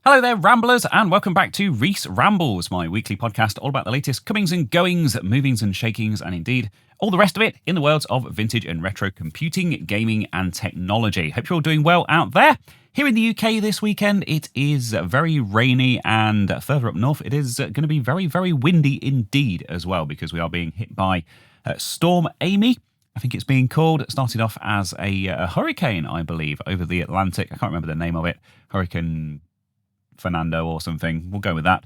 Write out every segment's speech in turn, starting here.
Hello there, Ramblers, and welcome back to Reese Rambles, my weekly podcast all about the latest comings and goings, movings and shakings, and indeed all the rest of it in the worlds of vintage and retro computing, gaming, and technology. Hope you're all doing well out there. Here in the UK this weekend, it is very rainy, and further up north, it is going to be very, very windy indeed as well, because we are being hit by Storm Amy. I think it's being called. It started off as a hurricane, I believe, over the Atlantic. I can't remember the name of it. Hurricane Fernando or something. We'll go with that.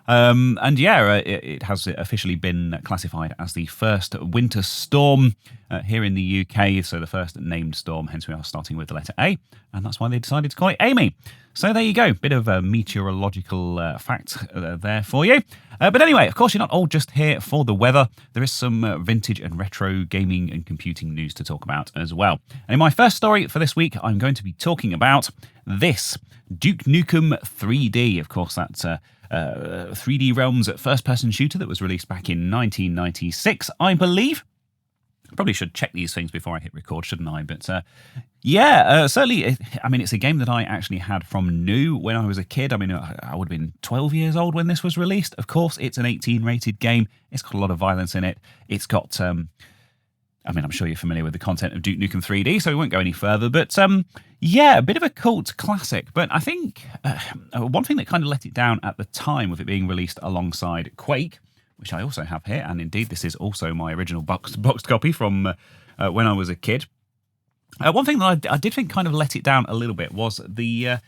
It has officially been classified as the first winter storm here in the UK. So the first named storm, hence we are starting with the letter A. And that's why they decided to call it Amy. So there you go. Bit of a meteorological fact there for you. But anyway, of course, you're not all just here for the weather. There is some vintage and retro gaming and computing news to talk about as well. And in my first story for this week, I'm going to be talking about this. Duke Nukem 3D. Of course, that's 3D Realms first-person shooter that was released back in 1996, I believe. I probably should check these things before I hit record, shouldn't I? But certainly, I mean, it's a game that I actually had from new when I was a kid. I mean, I would have been 12 years old when this was released. Of course, it's an 18-rated game. It's got a lot of violence in it. It's got... I'm sure you're familiar with the content of Duke Nukem 3D, so we won't go any further. But, a bit of a cult classic. But I think one thing that kind of let it down at the time with it being released alongside Quake, which I also have here, and indeed this is also my original boxed copy from when I was a kid. One thing that I did think kind of let it down a little bit was the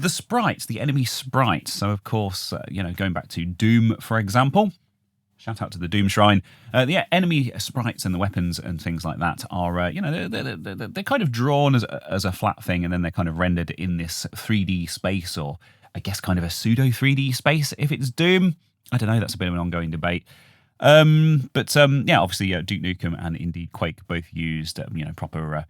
sprites, the enemy sprites. So, of course, going back to Doom, for example... Shout out to the Doom Shrine. The enemy sprites and the weapons and things like that are, they're kind of drawn as a flat thing, and then they're kind of rendered in this 3D space, or I guess kind of a pseudo 3D space if it's Doom. I don't know. That's a bit of an ongoing debate. Obviously Duke Nukem and indeed Quake both used, proper.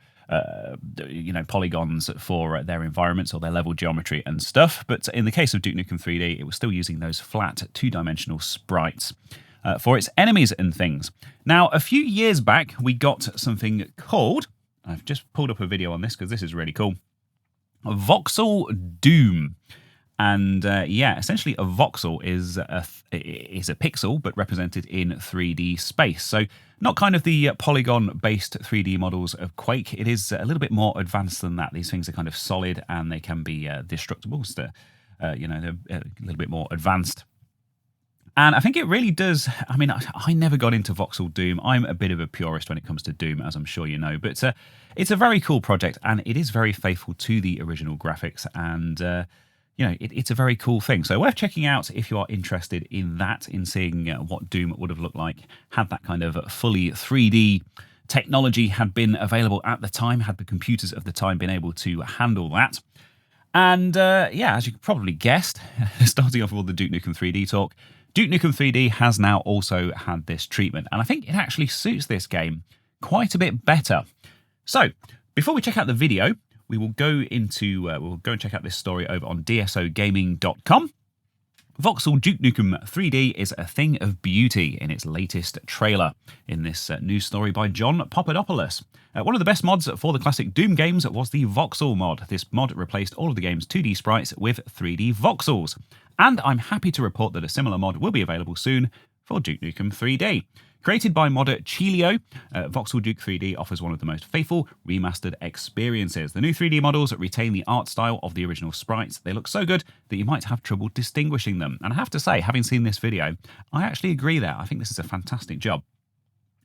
Polygons for their environments or their level geometry and stuff. But in the case of Duke Nukem 3D, it was still using those flat two-dimensional sprites for its enemies and things. Now, a few years back, we got something called, I've just pulled up a video on this because this is really cool, Voxel Doom. And essentially a voxel is a pixel, but represented in 3D space. So not kind of the polygon-based 3D models of Quake. It is a little bit more advanced than that. These things are kind of solid and they can be destructible. So, they're a little bit more advanced. And I think it really does. I mean, I never got into Voxel Doom. I'm a bit of a purist when it comes to Doom, as I'm sure you know. But it's a very cool project, and it is very faithful to the original graphics. And it's a very cool thing. So worth checking out if you are interested in that, in seeing what Doom would have looked like had that kind of fully 3D technology had been available at the time, had the computers of the time been able to handle that. And as you probably guessed, starting off with all the Duke Nukem 3D talk, Duke Nukem 3D has now also had this treatment, and I think it actually suits this game quite a bit better. So, before we check out the video, we will go and check out this story over on dsogaming.com. Voxel Duke Nukem 3D is a thing of beauty in its latest trailer, in this news story by John Papadopoulos. One of the best mods for the classic Doom games was the Voxel mod. This mod replaced all of the game's 2D sprites with 3D voxels. And I'm happy to report that a similar mod will be available soon for Duke Nukem 3D. Created by modder Chilio, Voxel Duke 3D offers one of the most faithful remastered experiences. The new 3D models retain the art style of the original sprites. They look so good that you might have trouble distinguishing them. And I have to say, having seen this video, I actually agree there. I think this is a fantastic job.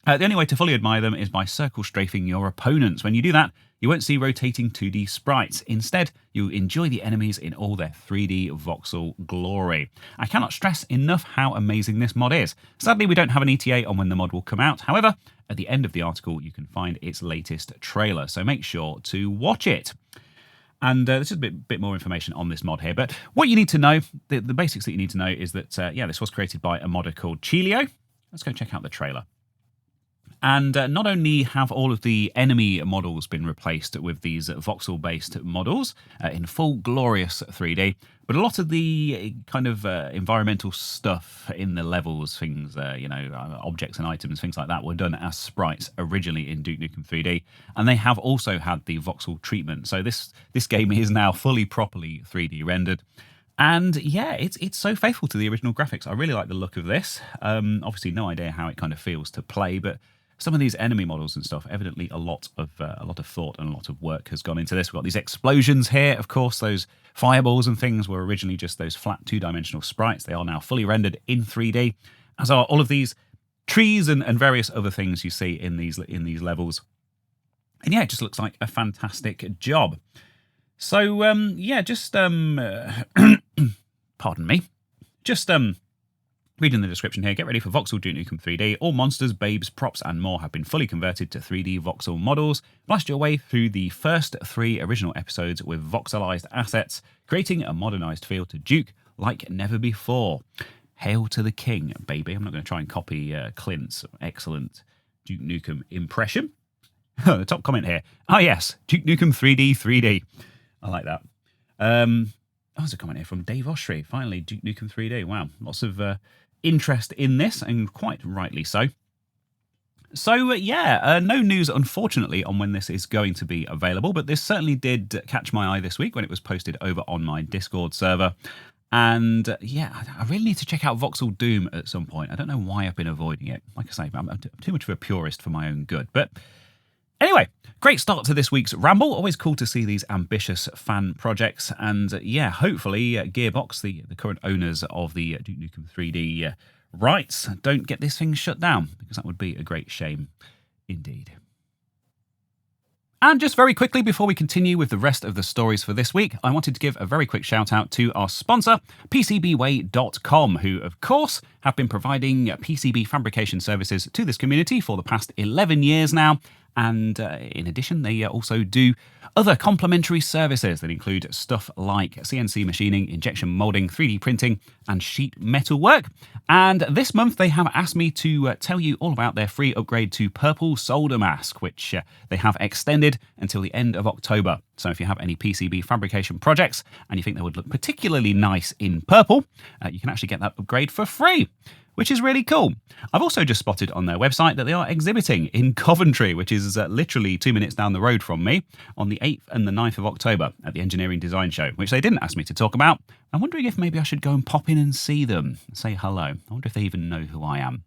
The only way to fully admire them is by circle strafing your opponents. When you do that, you won't see rotating 2D sprites. Instead, you enjoy the enemies in all their 3D voxel glory. I cannot stress enough how amazing this mod is. Sadly, we don't have an ETA on when the mod will come out. However, at the end of the article, you can find its latest trailer, so make sure to watch it. And this is a bit more information on this mod here. But what you need to know, the basics that you need to know is that, this was created by a modder called Chilio. Let's go check out the trailer. And not only have all of the enemy models been replaced with these voxel-based models in full glorious 3D, but a lot of the kind of environmental stuff in the levels, things, objects and items, things like that, were done as sprites originally in Duke Nukem 3D, and they have also had the voxel treatment. So this game is now fully, properly 3D rendered. And yeah, it's so faithful to the original graphics. I really like the look of this. Obviously, no idea how it kind of feels to play, but some of these enemy models and stuff, evidently a lot of thought and a lot of work has gone into this. We've got these explosions here. Of course, those fireballs and things were originally just those flat two-dimensional sprites. They are now fully rendered in 3D, as are all of these trees and various other things you see in these levels. And yeah, it just looks like a fantastic job. So yeah, just pardon me, just reading the description here. Get ready for Voxel Duke Nukem 3D. All monsters, babes, props, and more have been fully converted to 3D voxel models. Blast your way through the first 3 original episodes with voxelized assets, creating a modernized feel to Duke like never before. Hail to the king, baby. I'm not going to try and copy Clint's excellent Duke Nukem impression. The top comment here. Ah, yes, Duke Nukem 3D. I like that. There's a comment here from Dave Oshry. Finally, Duke Nukem 3D. Wow, lots of interest in this, and quite rightly so. So, yeah, no news, unfortunately, on when this is going to be available, but this certainly did catch my eye this week when it was posted over on my Discord server. And yeah, I really need to check out Voxel Doom at some point. I don't know why I've been avoiding it. Like I say, I'm too much of a purist for my own good. But anyway, great start to this week's Ramble. Always cool to see these ambitious fan projects. And yeah, hopefully Gearbox, the current owners of the Duke Nukem 3D rights, don't get this thing shut down, because that would be a great shame indeed. And just very quickly, before we continue with the rest of the stories for this week, I wanted to give a very quick shout out to our sponsor, PCBWay.com, who, of course, have been providing PCB fabrication services to this community for the past 11 years now. And in addition, they also do other complementary services that include stuff like CNC machining, injection molding, 3D printing, and sheet metal work. And this month, they have asked me to tell you all about their free upgrade to Purple Solder Mask, which they have extended until the end of October. So if you have any PCB fabrication projects and you think they would look particularly nice in purple, you can actually get that upgrade for free, which is really cool. I've also just spotted on their website that they are exhibiting in Coventry, which is literally 2 minutes down the road from me, on the 8th and the 9th of October at the Engineering Design Show, which they didn't ask me to talk about. I'm wondering if maybe I should go and pop in and see them, say hello. I wonder if they even know who I am.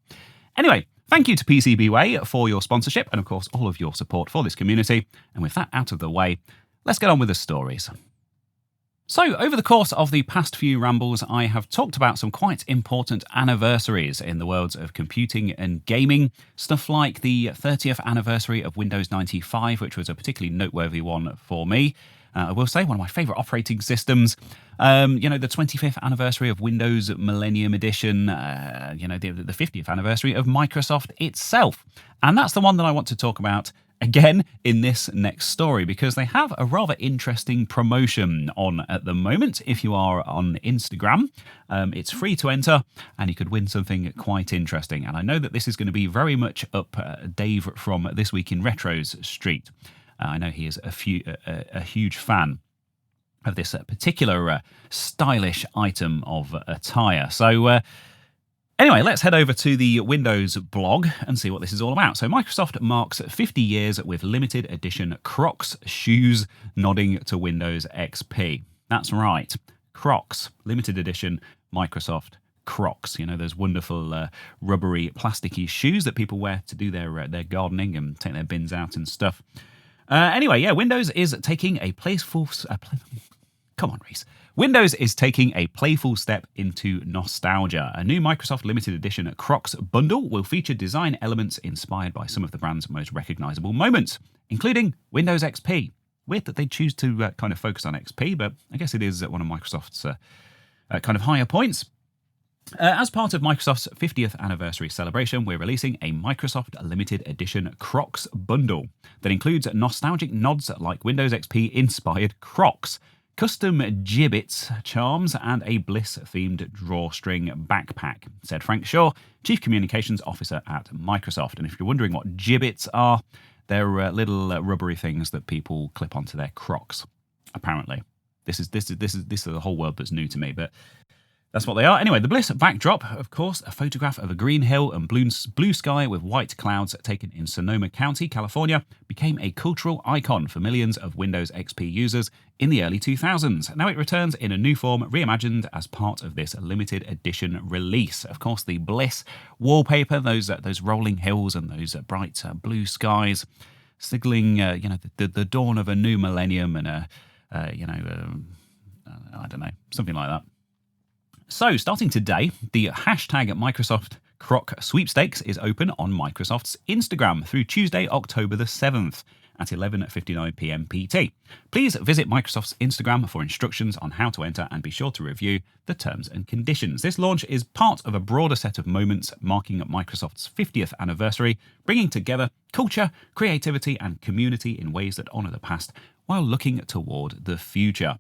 Anyway, thank you to PCBWay for your sponsorship and, of course, all of your support for this community. And with that out of the way, let's get on with the stories. So, over the course of the past few rambles, I have talked about some quite important anniversaries in the worlds of computing and gaming. Stuff like the 30th anniversary of Windows 95, which was a particularly noteworthy one for me. I will say, one of my favourite operating systems. The 25th anniversary of Windows Millennium Edition. The 50th anniversary of Microsoft itself. And that's the one that I want to talk about again in this next story, because they have a rather interesting promotion on at the moment. If you are on Instagram, it's free to enter and you could win something quite interesting. And I know that this is going to be very much up Dave from This Week in Retro's street. I know he is a huge fan of this particular stylish item of attire. So anyway, let's head over to the Windows blog and see what this is all about. So Microsoft marks 50 years with limited edition Crocs shoes, nodding to Windows XP. That's right, Crocs, limited edition Microsoft Crocs. You know, those wonderful rubbery, plasticky shoes that people wear to do their gardening and take their bins out and stuff. Windows is taking a playful... Come on, Reese. Windows is taking a playful step into nostalgia. A new Microsoft limited edition Crocs bundle will feature design elements inspired by some of the brand's most recognizable moments, including Windows XP. Weird that they choose to kind of focus on XP, but I guess it is one of Microsoft's kind of higher points. As part of Microsoft's 50th anniversary celebration, we're releasing a Microsoft limited edition Crocs bundle that includes nostalgic nods like Windows XP inspired Crocs, custom gibbets, charms, and a Bliss-themed drawstring backpack, said Frank Shaw, Chief Communications Officer at Microsoft. And if you're wondering what gibbets are, they're little rubbery things that people clip onto their Crocs, apparently. This is a whole world that's new to me, but That's what they are. Anyway, the Bliss backdrop, of course, a photograph of a green hill and blue sky with white clouds taken in Sonoma County, California, became a cultural icon for millions of Windows XP users in the early 2000s. Now it returns in a new form, reimagined as part of this limited edition release. Of course, the Bliss wallpaper, those rolling hills and those bright blue skies, signaling the dawn of a new millennium and I don't know, something like that. So, starting today, the hashtag Microsoft Croc sweepstakes is open on Microsoft's Instagram through Tuesday, October the 7th at 11:59 p.m. PT. Please visit Microsoft's Instagram for instructions on how to enter and be sure to review the terms and conditions. This launch is part of a broader set of moments marking Microsoft's 50th anniversary, bringing together culture, creativity, and community in ways that honour the past while looking toward the future.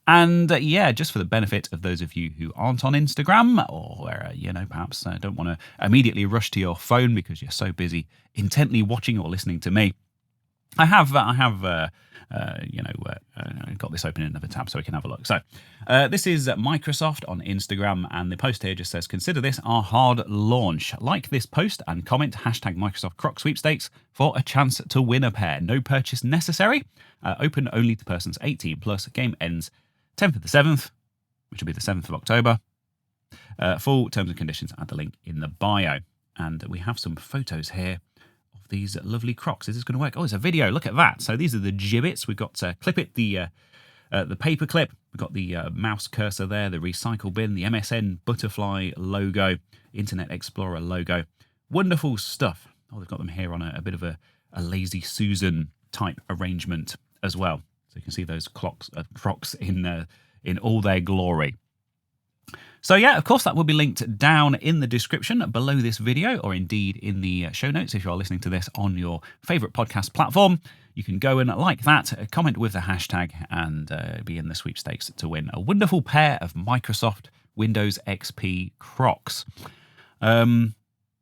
And just for the benefit of those of you who aren't on Instagram or, perhaps don't want to immediately rush to your phone because you're so busy intently watching or listening to me, I have got this open in another tab so we can have a look. So this is Microsoft on Instagram, and the post here just says, consider this our hard launch. Like this post and comment hashtag Microsoft Croc sweepstakes for a chance to win a pair. No purchase necessary. Open only to persons 18 plus. Game ends 10th of the 7th, which will be the 7th of October. Full terms and conditions at the link in the bio. And we have some photos here of these lovely Crocs. Is this going to work? Oh, it's a video. Look at that. So these are the gibbets. We've got Clip It, the paper clip. We've got the mouse cursor there, the recycle bin, the MSN butterfly logo, Internet Explorer logo. Wonderful stuff. Oh, they've got them here on a bit of a Lazy Susan type arrangement as well. So you can see those Crocs in all their glory. So yeah, of course, that will be linked down in the description below this video, or indeed in the show notes if you're listening to this on your favourite podcast platform. You can go and like that, comment with the hashtag, and be in the sweepstakes to win a wonderful pair of Microsoft Windows XP Crocs. If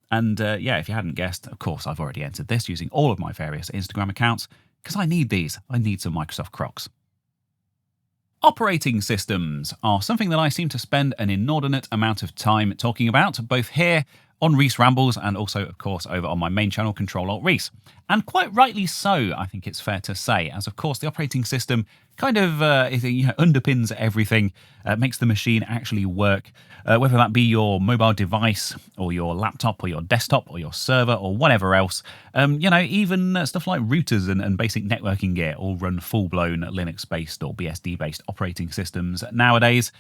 you hadn't guessed, of course, I've already entered this using all of my various Instagram accounts, because I need these. I need some Microsoft Crocs. Operating systems are something that I seem to spend an inordinate amount of time talking about, both here on Reese Rambles and also, of course, over on my main channel, Control-Alt-Reese. And quite rightly so, I think it's fair to say, as of course the operating system kind of underpins everything, makes the machine actually work, whether that be your mobile device or your laptop or your desktop or your server or whatever else. Even stuff like routers and basic networking gear all run full-blown Linux-based or BSD-based operating systems nowadays.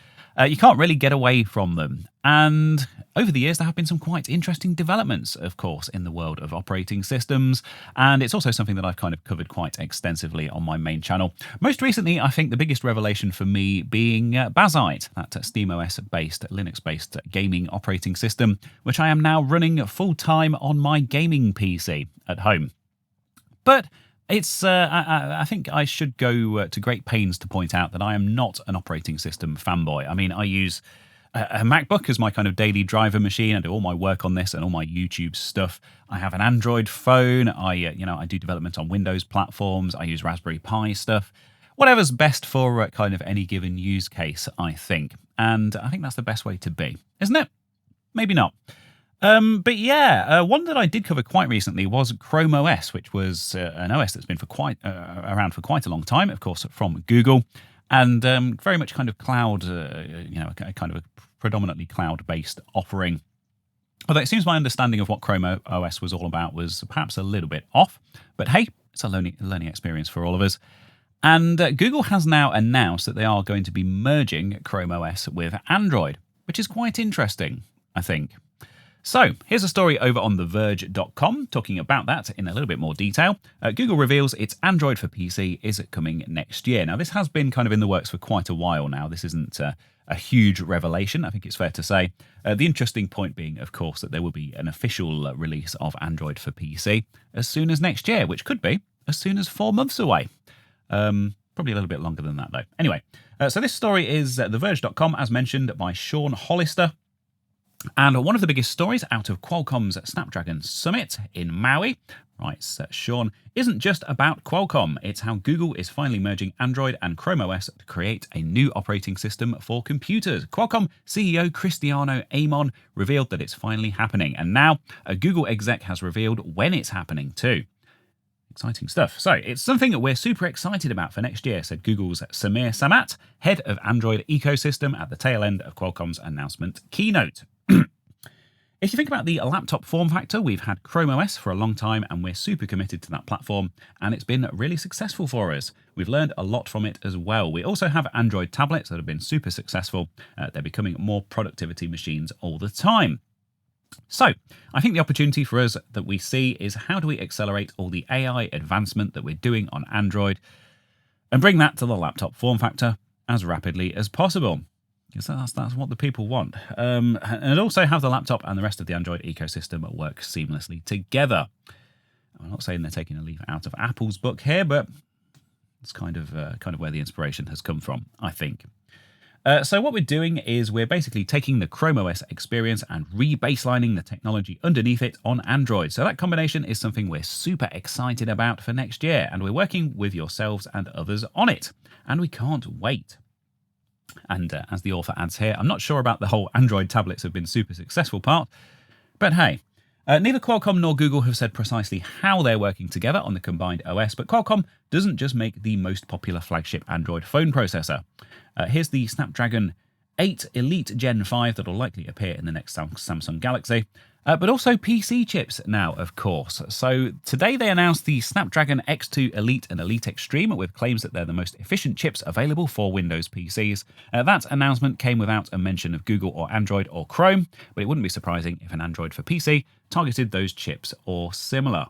You can't really get away from them. And over the years, there have been some quite interesting developments, of course, in the world of operating systems. And it's also something that I've kind of covered quite extensively on my main channel. Most recently, I think the biggest revelation for me being Bazite, that SteamOS-based, Linux-based gaming operating system, which I am now running full-time on my gaming PC at home. But it's, I think I should go to great pains to point out that I am not an operating system fanboy. I mean, I use a MacBook as my kind of daily driver machine. I do all my work on this and all my YouTube stuff. I have an Android phone. I do development on Windows platforms. I use Raspberry Pi stuff. Whatever's best for kind of any given use case, I think. And I think that's the best way to be, isn't it? Maybe not. One that I did cover quite recently was Chrome OS, which was an OS that's been around for quite a long time, of course, from Google, and very much kind of cloud, kind of a predominantly cloud-based offering. Although it seems my understanding of what Chrome OS was all about was perhaps a little bit off, but hey, it's a learning experience for all of us. And Google has now announced that they are going to be merging Chrome OS with Android, which is quite interesting, I think. So, here's a story over on TheVerge.com talking about that in a little bit more detail. Google reveals its Android for PC is coming next year. Now, this has been kind of in the works for quite a while now. This isn't a huge revelation, I think it's fair to say. The interesting point being, of course, that there will be an official release of Android for PC as soon as next year, which could be as soon as 4 months away. Probably a little bit longer than that, though. Anyway, so this story is TheVerge.com, as mentioned, by Sean Hollister. And one of the biggest stories out of Qualcomm's Snapdragon Summit in Maui, writes Sean, isn't just about Qualcomm. It's how Google is finally merging Android and Chrome OS to create a new operating system for computers. Qualcomm CEO Cristiano Amon revealed that it's finally happening. And now a Google exec has revealed when it's happening too. Exciting stuff. So it's something that we're super excited about for next year, said Google's Samir Samat, head of Android ecosystem, at the tail end of Qualcomm's announcement keynote. If you think about the laptop form factor, we've had Chrome OS for a long time and we're super committed to that platform, and it's been really successful for us. We've learned a lot from it as well. We also have Android tablets that have been super successful. They're becoming more productivity machines all the time. So I think the opportunity for us that we see is how do we accelerate all the AI advancement that we're doing on Android and bring that to the laptop form factor as rapidly as possible. Because that's what the people want. And also have the laptop and the rest of the Android ecosystem work seamlessly together. I'm not saying they're taking a leaf out of Apple's book here, but it's kind of where the inspiration has come from, I think. So what we're doing is we're basically taking the Chrome OS experience and re-baselining the technology underneath it on Android. So that combination is something we're super excited about for next year, and we're working with yourselves and others on it. And we can't wait. And as the author adds here, I'm not sure about the whole Android tablets have been super successful part, but hey, neither Qualcomm nor Google have said precisely how they're working together on the combined OS, but Qualcomm doesn't just make the most popular flagship Android phone processor. Here's the Snapdragon 8 Elite Gen 5 that will likely appear in the next Samsung Galaxy, but also PC chips now, of course. So today they announced the Snapdragon X2 Elite and Elite Extreme with claims that they're the most efficient chips available for Windows PCs. That announcement came without a mention of Google or Android or Chrome, but it wouldn't be surprising if an Android for PC targeted those chips or similar.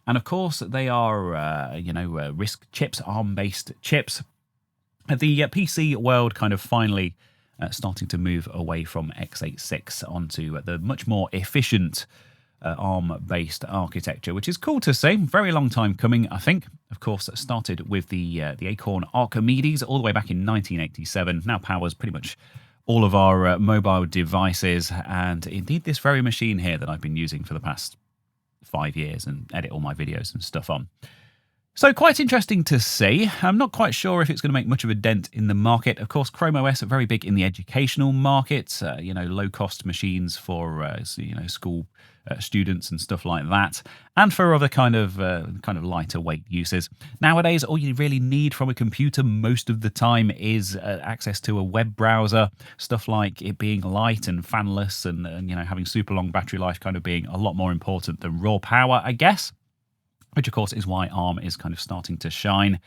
And of course, they are, RISC chips, ARM-based chips. The PC world kind of finally starting to move away from x86 onto the much more efficient ARM-based architecture, which is cool to see. Very long time coming, I think. Of course, it started with the Acorn Archimedes all the way back in 1987. Now powers pretty much all of our mobile devices, and indeed this very machine here that I've been using for the past 5 years and edit all my videos and stuff on. So quite interesting to see. I'm not quite sure if it's going to make much of a dent in the market. Of course, Chrome OS are very big in the educational market, low-cost machines for school students and stuff like that, and for other kind of lighter weight uses. Nowadays, all you really need from a computer most of the time is access to a web browser. Stuff like it being light and fanless and having super long battery life kind of being a lot more important than raw power, I guess. Which, of course, is why ARM is kind of starting to shine.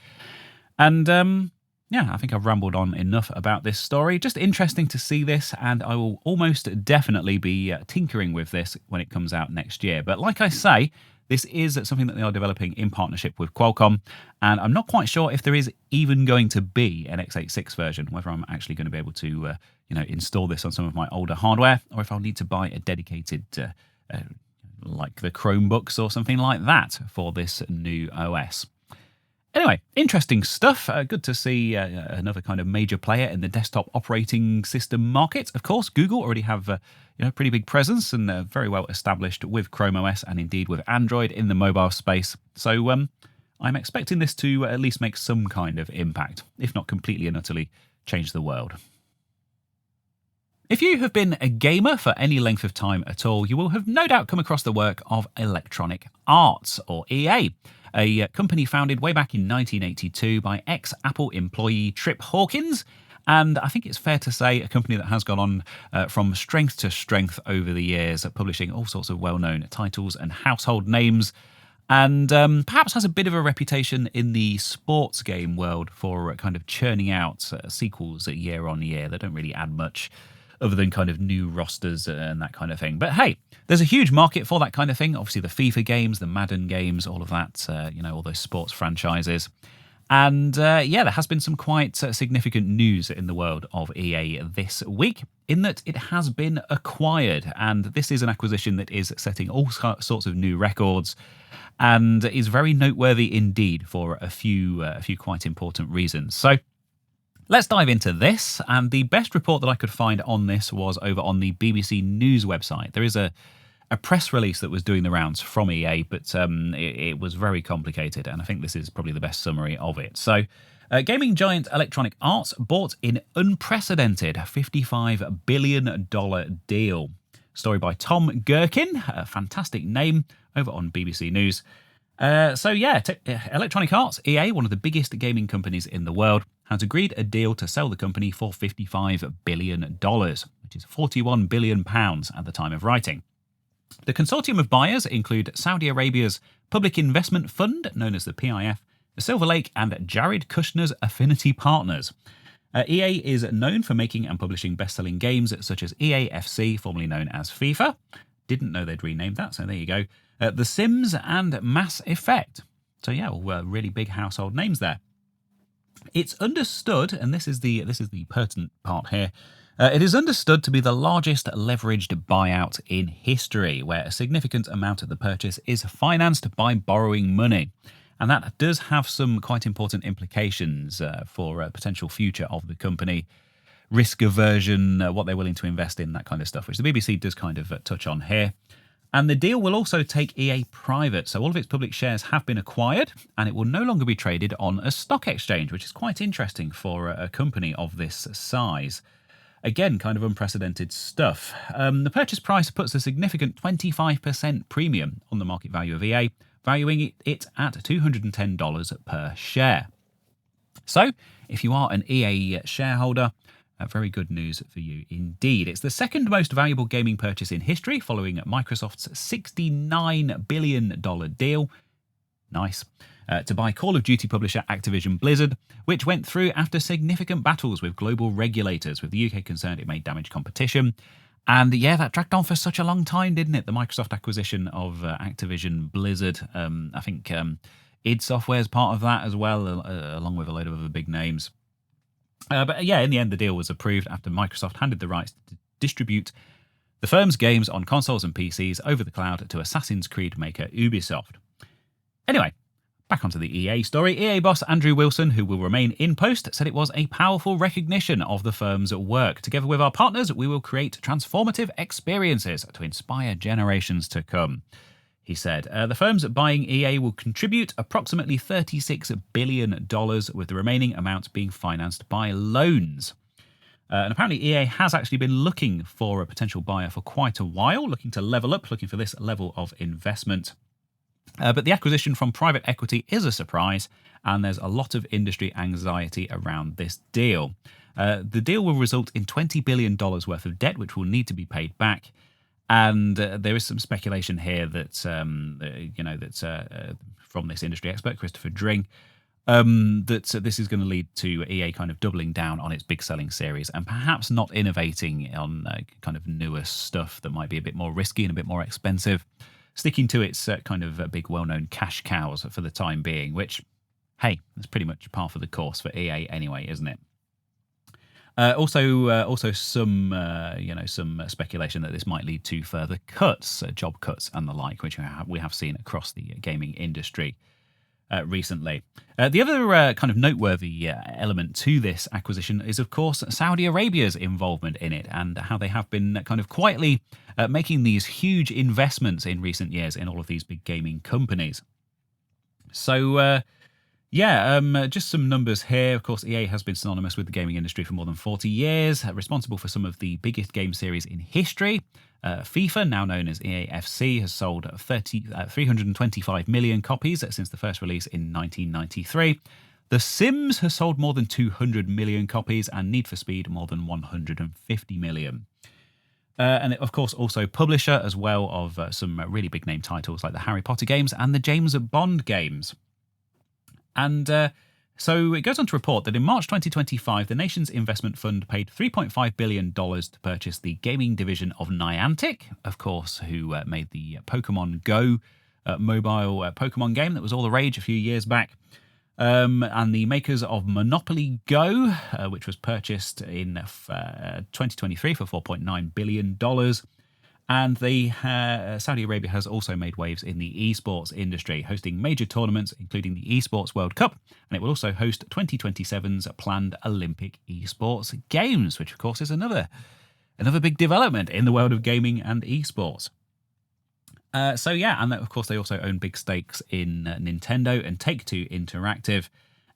And, I think I've rambled on enough about this story. Just interesting to see this, and I will almost definitely be tinkering with this when it comes out next year. But like I say, this is something that they are developing in partnership with Qualcomm, and I'm not quite sure if there is even going to be an x86 version, whether I'm actually going to be able to, install this on some of my older hardware, or if I'll need to buy a dedicated like the Chromebooks or something like that for this new OS. Anyway, interesting stuff. Good to see another kind of major player in the desktop operating system market. Of course, Google already have pretty big presence and very well established with Chrome OS and indeed with Android in the mobile space. So I'm expecting this to at least make some kind of impact, if not completely and utterly change the world. If you have been a gamer for any length of time at all, you will have no doubt come across the work of Electronic Arts, or EA, a company founded way back in 1982 by ex-Apple employee Trip Hawkins, and I think it's fair to say a company that has gone on from strength to strength over the years, publishing all sorts of well-known titles and household names, and perhaps has a bit of a reputation in the sports game world for kind of churning out sequels year on year. They don't really add much other than kind of new rosters and that kind of thing. But hey, there's a huge market for that kind of thing. Obviously the FIFA games, the Madden games, all of that, all those sports franchises. And there has been some quite significant news in the world of EA this week, in that it has been acquired. And this is an acquisition that is setting all sorts of new records and is very noteworthy indeed for a few quite important reasons. So Let's dive into this, and the best report that I could find on this was over on the BBC News website. There is a press release that was doing the rounds from EA, but it was very complicated, and I think this is probably the best summary of it. So, gaming giant Electronic Arts bought in unprecedented $55 billion deal. Story by Tom Gherkin, a fantastic name, over on BBC News. Electronic Arts, EA, one of the biggest gaming companies in the world, has agreed a deal to sell the company for $55 billion, which is £41 billion at the time of writing. The consortium of buyers include Saudi Arabia's Public Investment Fund, known as the PIF, Silver Lake, and Jared Kushner's Affinity Partners. EA is known for making and publishing best-selling games such as EA FC, formerly known as FIFA. Didn't know they'd renamed that, so there you go. The Sims and Mass Effect. So yeah, all really big household names there. It's understood, and this is the pertinent part here, it is understood to be the largest leveraged buyout in history, where a significant amount of the purchase is financed by borrowing money. And that does have some quite important implications for a potential future of the company, risk aversion, what they're willing to invest in, that kind of stuff, which the BBC does kind of touch on here. And the deal will also take EA private, so all of its public shares have been acquired, and it will no longer be traded on a stock exchange, which is quite interesting for a company of this size. Again, kind of unprecedented stuff. The purchase price puts a significant 25% premium on the market value of EA, valuing it at $210 per share. So, if you are an EA shareholder, very good news for you indeed. It's the second most valuable gaming purchase in history, following Microsoft's $69 billion deal. Nice. To buy Call of Duty publisher Activision Blizzard, which went through after significant battles with global regulators. With the UK concerned, it may damage competition. And yeah, that dragged on for such a long time, didn't it? The Microsoft acquisition of Activision Blizzard. I think id Software is part of that as well, along with a load of other big names. But yeah, in the end, the deal was approved after Microsoft handed the rights to distribute the firm's games on consoles and PCs over the cloud to Assassin's Creed maker Ubisoft. Anyway, back onto the EA story. EA boss Andrew Wilson, who will remain in post, said it was a powerful recognition of the firm's work. Together with our partners, we will create transformative experiences to inspire generations to come. He said, the firms buying EA will contribute approximately $36 billion, with the remaining amount being financed by loans. And apparently EA has actually been looking for a potential buyer for quite a while, looking to level up, looking for this level of investment. But the acquisition from private equity is a surprise, and there's a lot of industry anxiety around this deal. The deal will result in $20 billion worth of debt, which will need to be paid back. And there is some speculation here that, from this industry expert, Christopher Dring, that this is going to lead to EA kind of doubling down on its big selling series and perhaps not innovating on kind of newer stuff that might be a bit more risky and a bit more expensive, sticking to its kind of big well-known cash cows for the time being, which, hey, that's pretty much par for the course for EA anyway, isn't it? Also some speculation that this might lead to further cuts, job cuts and the like, which we have seen across the gaming industry recently. The other kind of noteworthy element to this acquisition is, of course, Saudi Arabia's involvement in it and how they have been kind of quietly making these huge investments in recent years in all of these big gaming companies. So, just some numbers here. Of course, EA has been synonymous with the gaming industry for more than 40 years, responsible for some of the biggest game series in history. FIFA, now known as EA FC, has sold 325 million copies since the first release in 1993. The Sims has sold more than 200 million copies, and Need for Speed more than 150 million. And of course, also publisher as well of some really big name titles like the Harry Potter games and the James Bond games. And so it goes on to report that in March 2025, the nation's investment fund paid $3.5 billion to purchase the gaming division of Niantic, of course, who made the Pokemon Go mobile Pokemon game that was all the rage a few years back. And the makers of Monopoly Go, which was purchased in 2023 for $4.9 billion. And Saudi Arabia has also made waves in the esports industry, hosting major tournaments, including the Esports World Cup, and it will also host 2027's planned Olympic esports games, which of course is another big development in the world of gaming and esports. And of course they also own big stakes in Nintendo and Take-Two Interactive,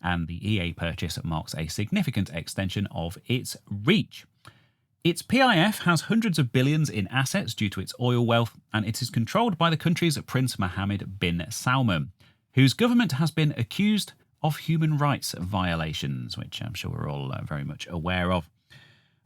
and the EA purchase marks a significant extension of its reach. Its PIF has hundreds of billions in assets due to its oil wealth, and it is controlled by the country's Prince Mohammed bin Salman, whose government has been accused of human rights violations, which I'm sure we're all very much aware of.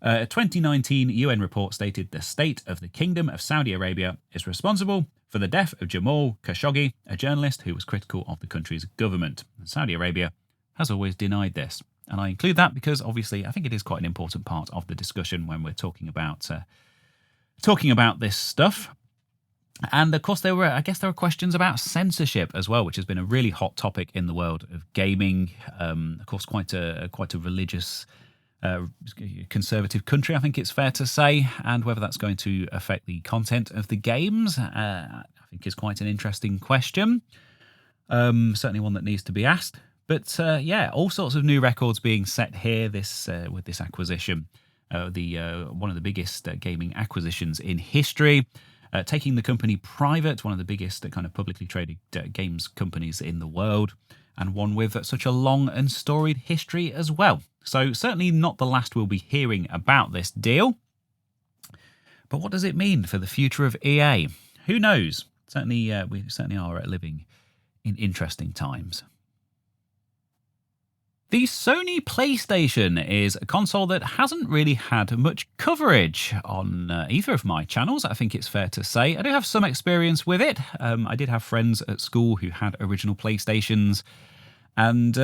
A 2019 UN report stated the state of the Kingdom of Saudi Arabia is responsible for the death of Jamal Khashoggi, a journalist who was critical of the country's government. Saudi Arabia has always denied this. And I include that because, obviously, I think it is quite an important part of the discussion when we're talking about this stuff. And of course, there were questions about censorship as well, which has been a really hot topic in the world of gaming. Of course, quite a religious, conservative country, I think it's fair to say. And whether that's going to affect the content of the games, I think is quite an interesting question. Certainly one that needs to be asked. But all sorts of new records being set here. With this acquisition, one of the biggest gaming acquisitions in history, taking the company private, one of the biggest kind of publicly traded games companies in the world, and one with such a long and storied history as well. So certainly not the last we'll be hearing about this deal. But what does it mean for the future of EA? Who knows? Certainly, we certainly are living in interesting times. The Sony PlayStation is a console that hasn't really had much coverage on either of my channels, I think it's fair to say. I do have some experience with it. I did have friends at school who had original PlayStations. And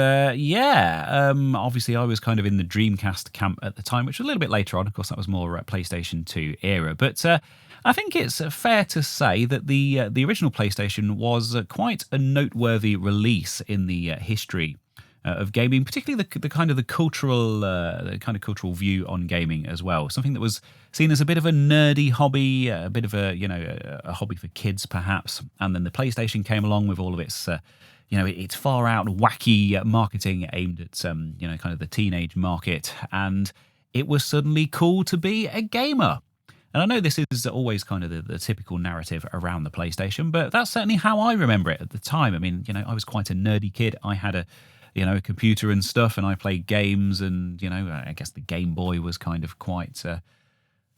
obviously I was kind of in the Dreamcast camp at the time, which was a little bit later on. Of course, that was more PlayStation 2 era. But I think it's fair to say that the original PlayStation was quite a noteworthy release in the history of gaming, particularly the kind of cultural view on gaming as well. Something that was seen as a bit of a nerdy hobby, a bit of a hobby for kids perhaps. And then the PlayStation came along with all of its its far out wacky marketing aimed at kind of the teenage market, and it was suddenly cool to be a gamer. And I know this is always kind of the typical narrative around the PlayStation, but that's certainly how I remember it at the time. I mean, I was quite a nerdy kid. I had a computer and stuff, and I played games, and I guess the Game Boy was kind of quite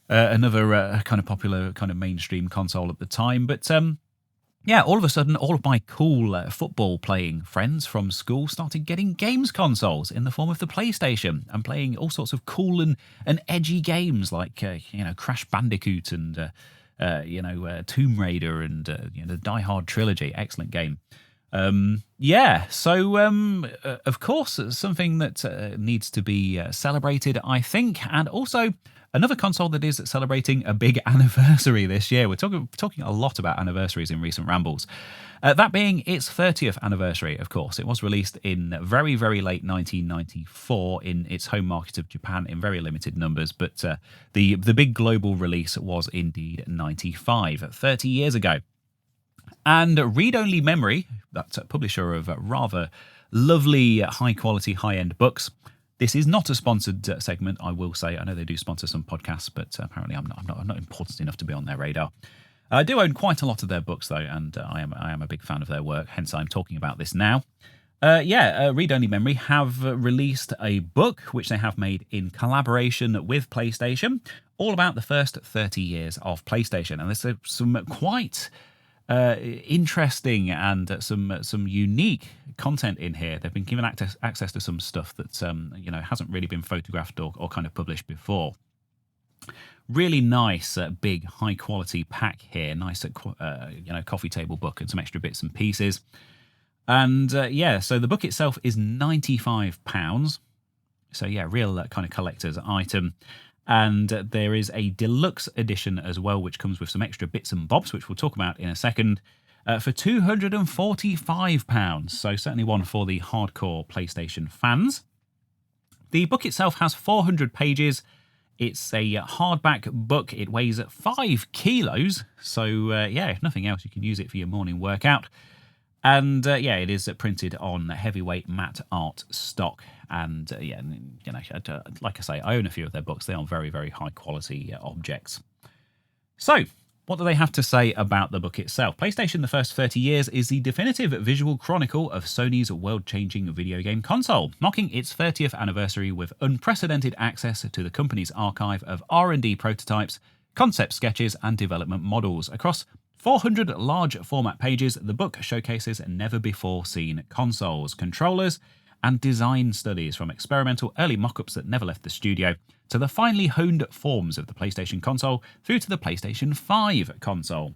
another kind of popular kind of mainstream console at the time. But all of a sudden, all of my cool football playing friends from school started getting games consoles in the form of the PlayStation and playing all sorts of cool and edgy games like Crash Bandicoot and Tomb Raider and the Die Hard trilogy. Excellent game. Of course, something that needs to be celebrated, I think, and also another console that is celebrating a big anniversary this year. We're talking a lot about anniversaries in recent rambles. That being its 30th anniversary, of course. It was released in very, very late 1994 in its home market of Japan in very limited numbers, but the big global release was indeed 95, 30 years ago. And Read Only Memory, that's a publisher of rather lovely, high-quality, high-end books. This is not a sponsored segment, I will say. I know they do sponsor some podcasts, but apparently I'm not important enough to be on their radar. I do own quite a lot of their books, though, and I am a big fan of their work, hence I'm talking about this now. Read Only Memory have released a book, which they have made in collaboration with PlayStation, all about the first 30 years of PlayStation. And there's some quite interesting and some unique content in here. They've been given access to some stuff that hasn't really been photographed or kind of published before. Really nice, big, high quality pack here. Nice, coffee table book and some extra bits and pieces. And so the book itself is £95. So real kind of collector's item. And there is a deluxe edition as well, which comes with some extra bits and bobs, which we'll talk about in a second, for £245. So certainly one for the hardcore PlayStation fans. The book itself has 400 pages. It's a hardback book. It weighs 5 kilos. So, yeah, if nothing else, you can use it for your morning workout. And, yeah, it is printed on heavyweight matte art stock. And, yeah, you know, like I say, I own a few of their books. They are very, very high quality objects. So, what do they have to say about the book itself? PlayStation The First 30 Years is the definitive visual chronicle of Sony's world-changing video game console, marking its 30th anniversary with unprecedented access to the company's archive of R&D prototypes, concept sketches, and development models. Across 400 large format pages, the book showcases never-before-seen consoles, controllers, and design studies, from experimental early mock-ups that never left the studio to the finely honed forms of the PlayStation console through to the PlayStation 5 console.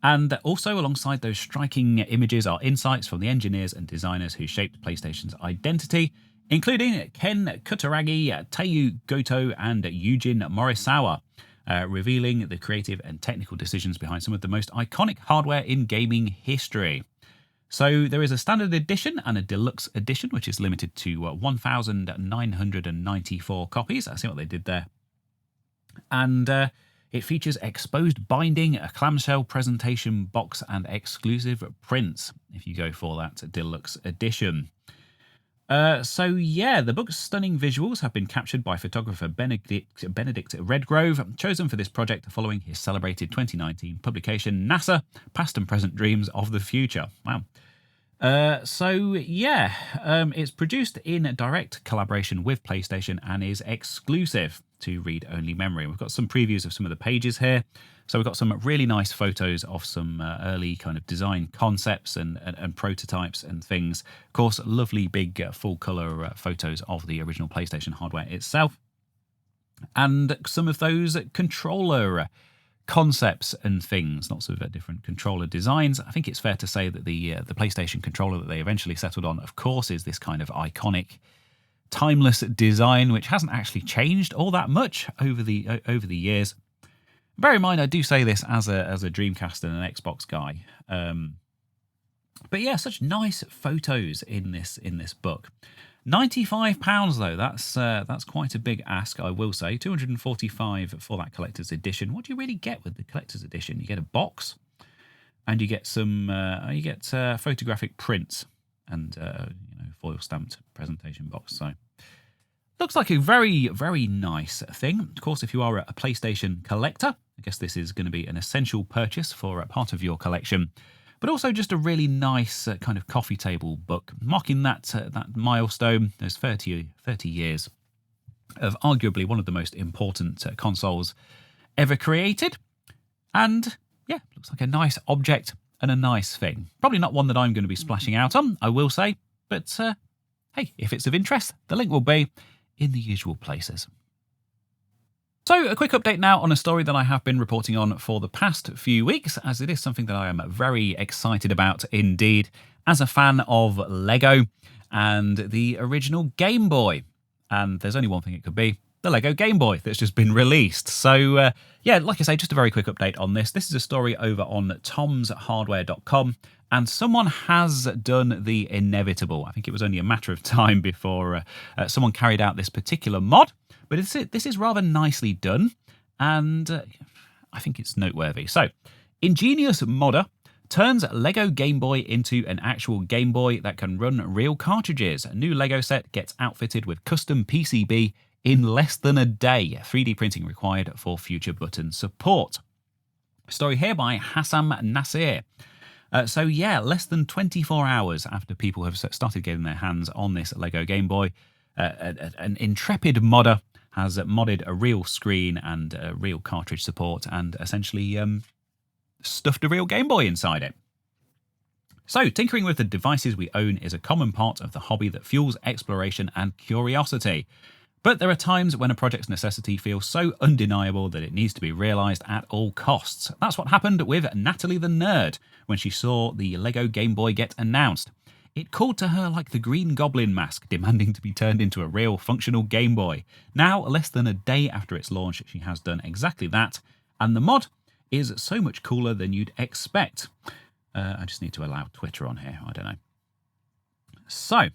And also alongside those striking images are insights from the engineers and designers who shaped PlayStation's identity, including Ken Kutaragi, Teiyu Goto, and Yujin Morisawa, revealing the creative and technical decisions behind some of the most iconic hardware in gaming history. So there is a standard edition and a deluxe edition, which is limited to 1,994 copies. I see what they did there. And it features exposed binding, a clamshell presentation box, and exclusive prints if you go for that deluxe edition. So yeah, the book's stunning visuals have been captured by photographer Benedict Redgrove, chosen for this project following his celebrated 2019 publication, NASA, Past and Present Dreams of the Future. Wow. So yeah, it's produced in direct collaboration with PlayStation and is exclusive to read-only memory. We've got some previews of some of the pages here. So we've got some really nice photos of some early kind of design concepts and prototypes and things. Of course, lovely big full-colour photos of the original PlayStation hardware itself. And some of those controller concepts and things, lots of different controller designs. I think it's fair to say that the PlayStation controller that they eventually settled on, of course, is this kind of iconic, timeless design, which hasn't actually changed all that much over the years. Bear in mind, I do say this as a Dreamcast and an Xbox guy, but yeah, such nice photos in this book. £95 though, that's quite a big ask, I will say. $245 for that collector's edition. What do you really get with the collector's edition? You get a box, and you get some photographic prints and foil stamped presentation box. So looks like a very, very nice thing. Of course, if you are a PlayStation collector, I guess this is going to be an essential purchase for a part of your collection. But also just a really nice kind of coffee table book, marking that milestone, those 30 years of arguably one of the most important consoles ever created. And yeah, looks like a nice object and a nice thing. Probably not one that I'm going to be splashing out on, I will say. But hey, if it's of interest, the link will be in the usual places. So a quick update now on a story that I have been reporting on for the past few weeks, as it is something that I am very excited about indeed, as a fan of Lego and the original Game Boy. And there's only one thing it could be, the Lego Game Boy that's just been released. So yeah, like I say, just a very quick update on this. This is a story over on tomshardware.com, and someone has done the inevitable. I think it was only a matter of time before someone carried out this particular mod. But this is rather nicely done, and I think it's noteworthy. So, ingenious modder turns Lego Game Boy into an actual Game Boy that can run real cartridges. A new Lego set gets outfitted with custom PCB in less than a day. 3D printing required for future button support. Story here by Hassam Nasir. So yeah, less than 24 hours after people have started getting their hands on this Lego Game Boy, an intrepid modder has modded a real screen and a real cartridge support and essentially stuffed a real Game Boy inside it. So, tinkering with the devices we own is a common part of the hobby that fuels exploration and curiosity. But there are times when a project's necessity feels so undeniable that it needs to be realised at all costs. That's what happened with Natalie the Nerd when she saw the Lego Game Boy get announced. It called to her like the Green Goblin mask, demanding to be turned into a real functional Game Boy. Now, less than a day after its launch, she has done exactly that, and the mod is so much cooler than you'd expect. I just need to allow Twitter on here, I don't know. So,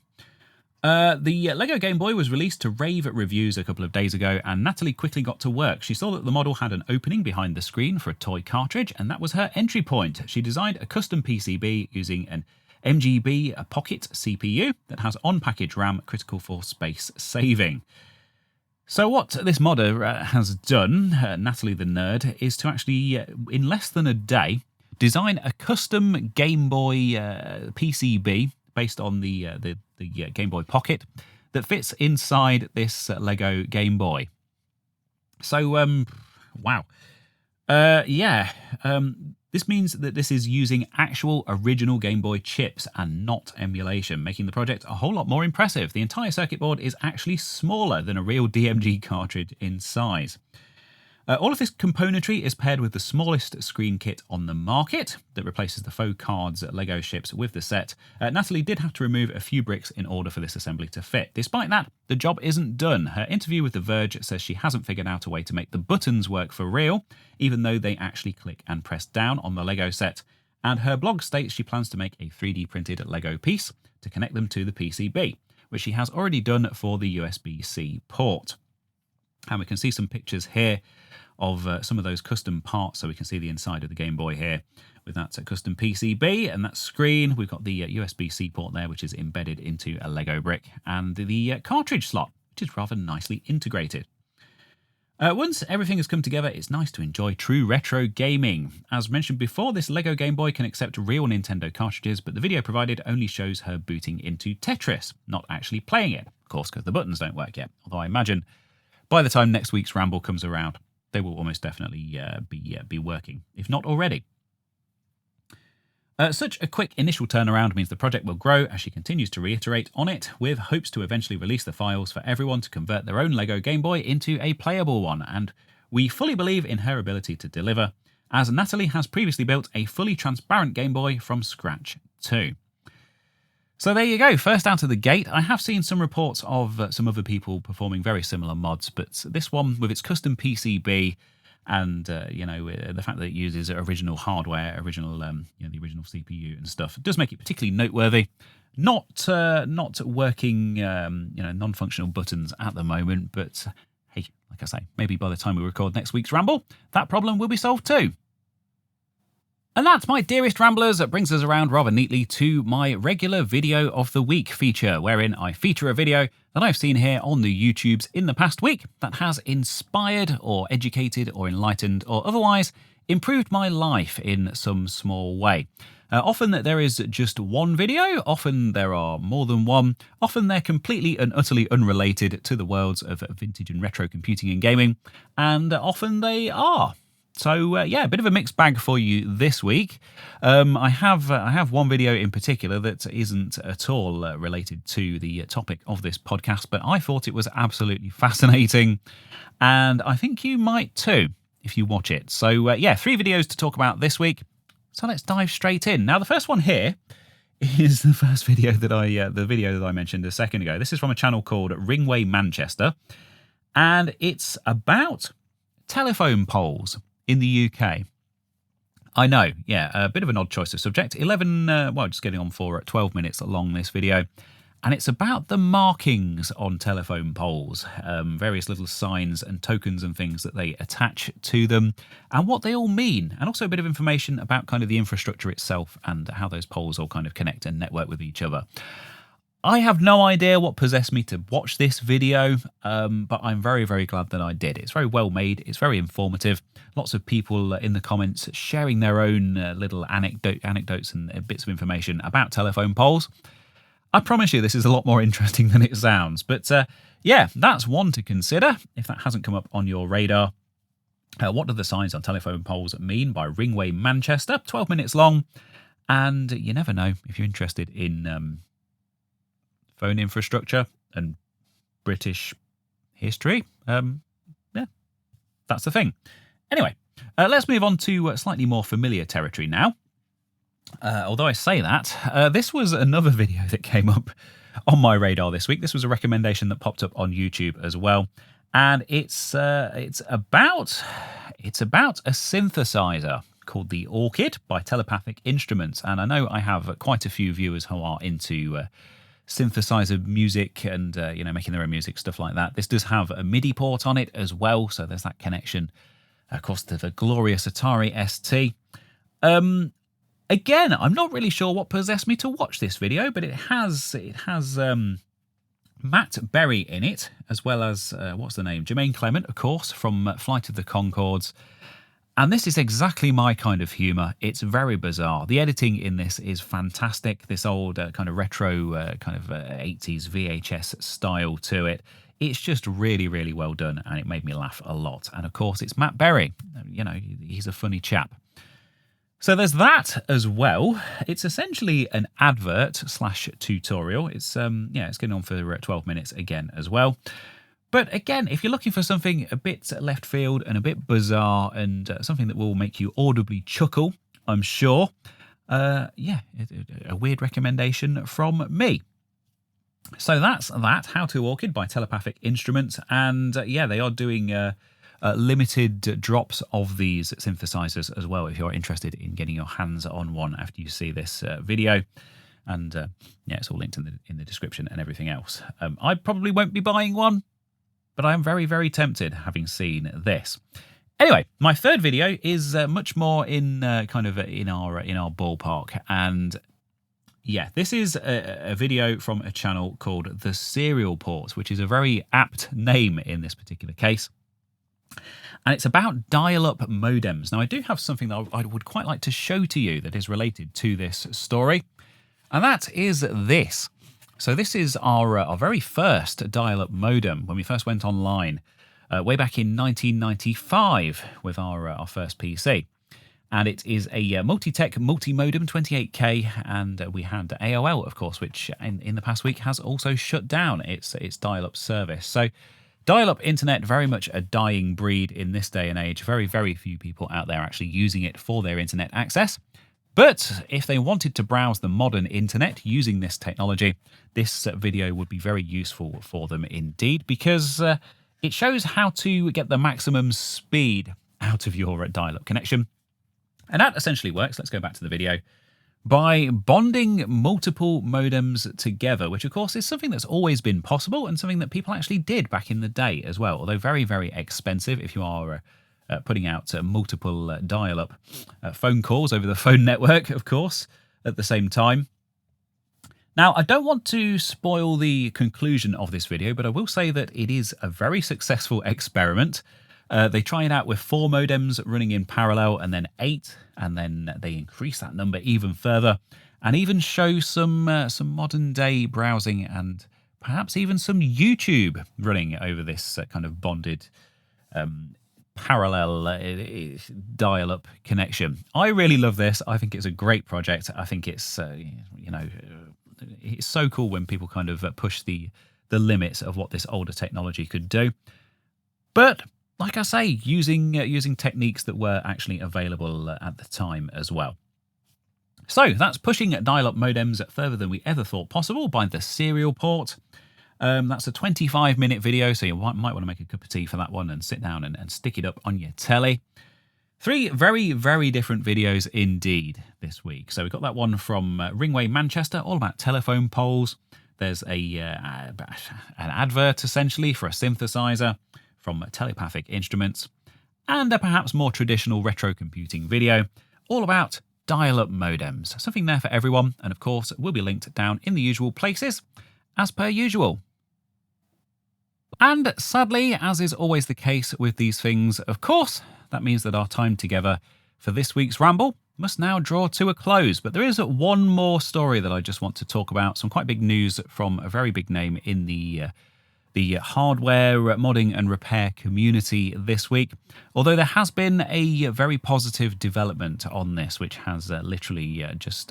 The Lego Game Boy was released to rave reviews a couple of days ago, and Natalie quickly got to work. She saw that the model had an opening behind the screen for a toy cartridge, and that was her entry point. She designed a custom PCB using an MGB Pocket CPU that has on-package RAM critical for space saving. So what this modder has done, Natalie the nerd, is to actually, in less than a day, design a custom Game Boy PCB based on the Game Boy Pocket that fits inside this Lego Game Boy. So, wow. This means that this is using actual original Game Boy chips and not emulation, making the project a whole lot more impressive. The entire circuit board is actually smaller than a real DMG cartridge in size. All of this componentry is paired with the smallest screen kit on the market that replaces the faux cards Lego ships with the set. Natalie did have to remove a few bricks in order for this assembly to fit. Despite that, the job isn't done. Her interview with The Verge says she hasn't figured out a way to make the buttons work for real, even though they actually click and press down on the Lego set. And her blog states she plans to make a 3D printed Lego piece to connect them to the PCB, which she has already done for the USB-C port. And we can see some pictures here of some of those custom parts, so we can see the inside of the Game Boy here with that custom PCB and that screen. We've got the USB-C port there, which is embedded into a Lego brick, and the cartridge slot, which is rather nicely integrated. Once everything has come together, it's nice to enjoy true retro gaming. As mentioned before, this Lego Game Boy can accept real Nintendo cartridges, but the video provided only shows her booting into Tetris, not actually playing it, of course, because the buttons don't work yet. Although I imagine by the time next week's Ramble comes around, they will almost definitely be working, if not already. Such a quick initial turnaround means the project will grow as she continues to reiterate on it, with hopes to eventually release the files for everyone to convert their own Lego Game Boy into a playable one, and we fully believe in her ability to deliver, as Natalie has previously built a fully transparent Game Boy from scratch too. So there you go, first out of the gate. I have seen some reports of some other people performing very similar mods, but this one with its custom PCB and the fact that it uses original hardware, the original CPU and stuff, does make it particularly noteworthy. Not working, non-functional buttons at the moment, but hey, like I say, maybe by the time we record next week's Ramble, that problem will be solved too. And that, my dearest Ramblers, brings us around rather neatly to my regular Video of the Week feature, wherein I feature a video that I've seen here on the YouTubes in the past week that has inspired or educated or enlightened or otherwise improved my life in some small way. Often there is just one video, often there are more than one, often they're completely and utterly unrelated to the worlds of vintage and retro computing and gaming, and often they are. So a bit of a mixed bag for you this week. I have one video in particular that isn't at all related to the topic of this podcast, but I thought it was absolutely fascinating, and I think you might too if you watch it. So 3 videos to talk about this week. So let's dive straight in. Now the first one here is the first video that I mentioned a second ago. This is from a channel called Ringway Manchester, and it's about telephone poles in the UK. I know, a bit of an odd choice of subject. Just getting on for 12 minutes long, this video. And it's about the markings on telephone poles, various little signs and tokens and things that they attach to them, and what they all mean. And also a bit of information about kind of the infrastructure itself and how those poles all kind of connect and network with each other. I have no idea what possessed me to watch this video, but I'm very, very glad that I did. It's very well made. It's very informative. Lots of people in the comments sharing their own little anecdotes and bits of information about telephone poles. I promise you this is a lot more interesting than it sounds. But that's one to consider if that hasn't come up on your radar. What do the signs on telephone poles mean by Ringway Manchester? 12 minutes long. And you never know if you're interested in phone infrastructure and British history. That's the thing. Anyway, let's move on to slightly more familiar territory now. Although I say that, this was another video that came up on my radar this week. This was a recommendation that popped up on YouTube as well. And it's about a synthesizer called the Orchid by Telepathic Instruments. And I know I have quite a few viewers who are into synthesizer music and making their own music, stuff like that. This does have a MIDI port on it as well, so there's that connection, of course, to the glorious Atari ST. Again, I'm not really sure what possessed me to watch this video, but it has Matt Berry in it, as well as what's the name, Jermaine Clement, of course, from Flight of the Conchords. And this is exactly my kind of humour. It's very bizarre. The editing in this is fantastic. This old kind of retro 80s VHS style to it. It's just really, really well done, and it made me laugh a lot. And of course, it's Matt Berry. He's a funny chap. So there's that as well. It's essentially an advert / tutorial. It's it's going on for 12 minutes again as well. But again, if you're looking for something a bit left field and a bit bizarre and something that will make you audibly chuckle, I'm sure, a weird recommendation from me. So that's that, How to Orchid by Telepathic Instruments. And they are doing limited drops of these synthesizers as well, if you're interested in getting your hands on one after you see this video. And it's all linked in the description and everything else. I probably won't be buying one, but I am very, very tempted, having seen this. Anyway, my third video is much more in our ballpark, and this is a video from a channel called The Serial Port, which is a very apt name in this particular case. And it's about dial-up modems. Now, I do have something that I would quite like to show to you that is related to this story, and that is this. So this is our very first dial-up modem when we first went online way back in 1995 with our first PC. And it is a multi-tech multi-modem 28K, and we had AOL, of course, which in the past week has also shut down its dial-up service. So dial-up internet, very much a dying breed in this day and age. Very, very few people out there actually using it for their internet access. But if they wanted to browse the modern internet using this technology, this video would be very useful for them indeed, because it shows how to get the maximum speed out of your dial-up connection. And that essentially works, let's go back to the video, by bonding multiple modems together, which of course is something that's always been possible and something that people actually did back in the day as well, although very, very expensive if you are putting out multiple dial-up phone calls over the phone network, of course, at the same time. Now, I don't want to spoil the conclusion of this video, but I will say that it is a very successful experiment. They try it out with 4 modems running in parallel, and then 8, and then they increase that number even further, and even show some modern-day browsing and perhaps even some YouTube running over this kind of bonded parallel dial-up connection. I really love this. I think it's a great project. I think it's it's so cool when people kind of push the limits of what this older technology could do. But like I say, using techniques that were actually available at the time as well. So that's pushing dial-up modems further than we ever thought possible by The Serial Port. That's a 25-minute video, so you might want to make a cup of tea for that one and sit down and stick it up on your telly. 3 very, very different videos indeed this week. So we've got that one from Ringway Manchester, all about telephone poles. There's an advert, essentially, for a synthesizer from Telepathic Instruments. And a perhaps more traditional retro computing video, all about dial-up modems. Something there for everyone, and of course will be linked down in the usual places, as per usual. And sadly, as is always the case with these things, of course, that means that our time together for this week's Ramble must now draw to a close. But there is one more story that I just want to talk about, some quite big news from a very big name in the hardware modding and repair community this week. Although there has been a very positive development on this, which has literally just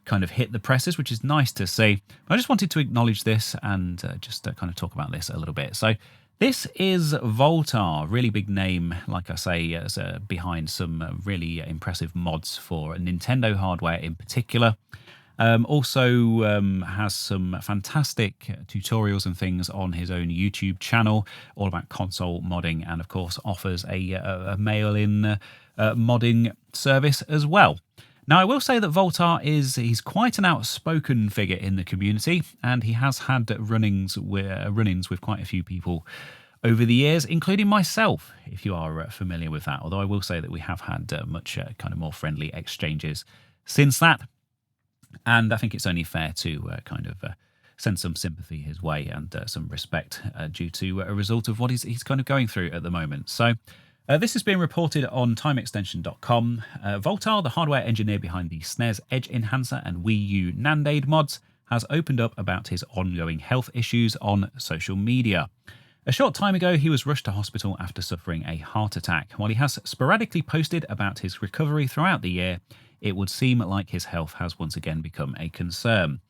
kind of hit the presses, which is nice to see. I just wanted to acknowledge this and just kind of talk about this a little bit. So this is Voltar, really big name, like I say, behind some really impressive mods for Nintendo hardware in particular. Also has some fantastic tutorials and things on his own YouTube channel, all about console modding, and of course offers a mail-in modding service as well. Now, I will say that Voltar he's quite an outspoken figure in the community, and he has had run-ins with quite a few people over the years, including myself, if you are familiar with that. Although I will say that we have had much kind of more friendly exchanges since that. And I think it's only fair to send some sympathy his way and some respect due to a result of what he's kind of going through at the moment. So this has been reported on TimeExtension.com. Voltar, the hardware engineer behind the SNES Edge Enhancer and Wii U Nandade mods, has opened up about his ongoing health issues on social media. A short time ago, he was rushed to hospital after suffering a heart attack. While he has sporadically posted about his recovery throughout the year, it would seem like his health has once again become a concern.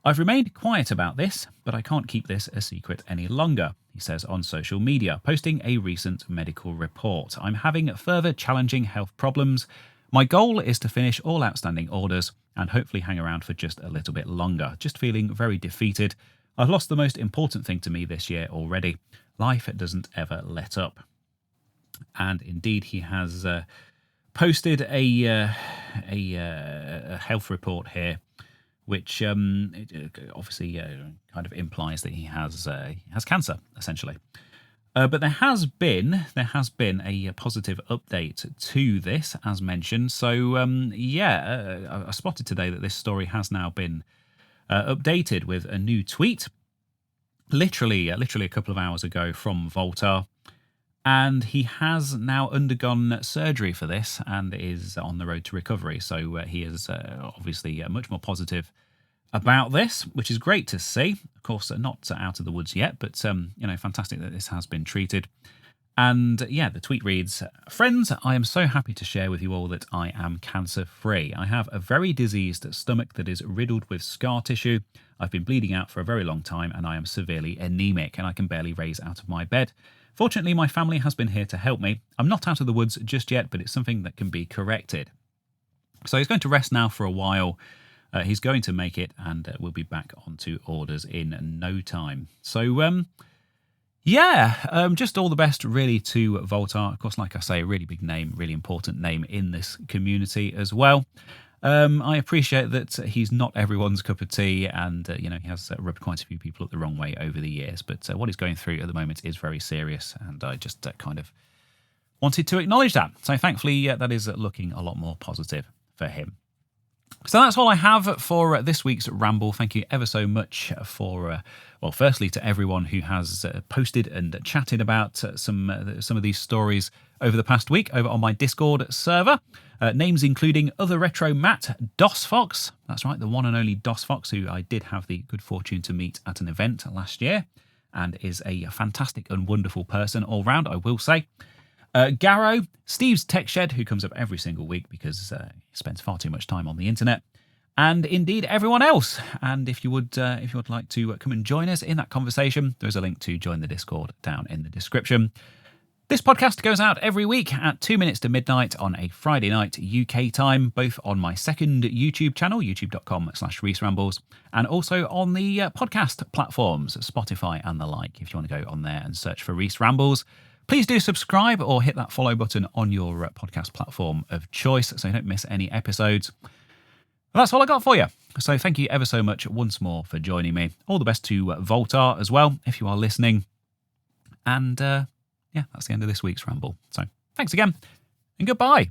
I've remained quiet about this, but I can't keep this a secret any longer, he says on social media, posting a recent medical report. I'm having further challenging health problems. My goal is to finish all outstanding orders and hopefully hang around for just a little bit longer. Just feeling very defeated. I've lost the most important thing to me this year already. Life doesn't ever let up. And indeed, he has posted a health report here, which obviously kind of implies that he has cancer, essentially. But there has been a positive update to this, as mentioned. So I spotted today that this story has now been updated with a new tweet, literally a couple of hours ago from Voltar. And he has now undergone surgery for this and is on the road to recovery. So he is obviously much more positive about this, which is great to see. Of course, not out of the woods yet, but fantastic that this has been treated. And the tweet reads, "Friends, I am so happy to share with you all that I am cancer-free. I have a very diseased stomach that is riddled with scar tissue. I've been bleeding out for a very long time and I am severely anemic and I can barely raise out of my bed. Fortunately, my family has been here to help me. I'm not out of the woods just yet, but it's something that can be corrected." So he's going to rest now for a while. He's going to make it, and we'll be back onto orders in no time. So, just all the best, really, to Voltar. Of course, like I say, a really big name, really important name in this community as well. I appreciate that he's not everyone's cup of tea, and he has rubbed quite a few people up the wrong way over the years. But what he's going through at the moment is very serious, and I just kind of wanted to acknowledge that. So thankfully, that is looking a lot more positive for him. So that's all I have for this week's Ramble. Thank you ever so much for, firstly to everyone who has posted and chatted about some of these stories over the past week over on my Discord server. Names including Other Retro Matt, DOSFox, that's right, the one and only DOSFox, who I did have the good fortune to meet at an event last year, and is a fantastic and wonderful person all round, I will say. Garrow, Steve's Tech Shed, who comes up every single week because he spends far too much time on the internet, and indeed everyone else. And if you would like to come and join us in that conversation, there's a link to join the Discord down in the description. This podcast goes out every week at 2 minutes to midnight on a Friday night UK time, both on my second YouTube channel, youtube.com/ReeseRambles, and also on the podcast platforms, Spotify and the like. If you want to go on there and search for Reese Rambles, please do subscribe or hit that follow button on your podcast platform of choice so you don't miss any episodes. Well, that's all I got for you. So thank you ever so much once more for joining me. All the best to Voltar as well, if you are listening. And that's the end of this week's Ramble. So thanks again, and goodbye.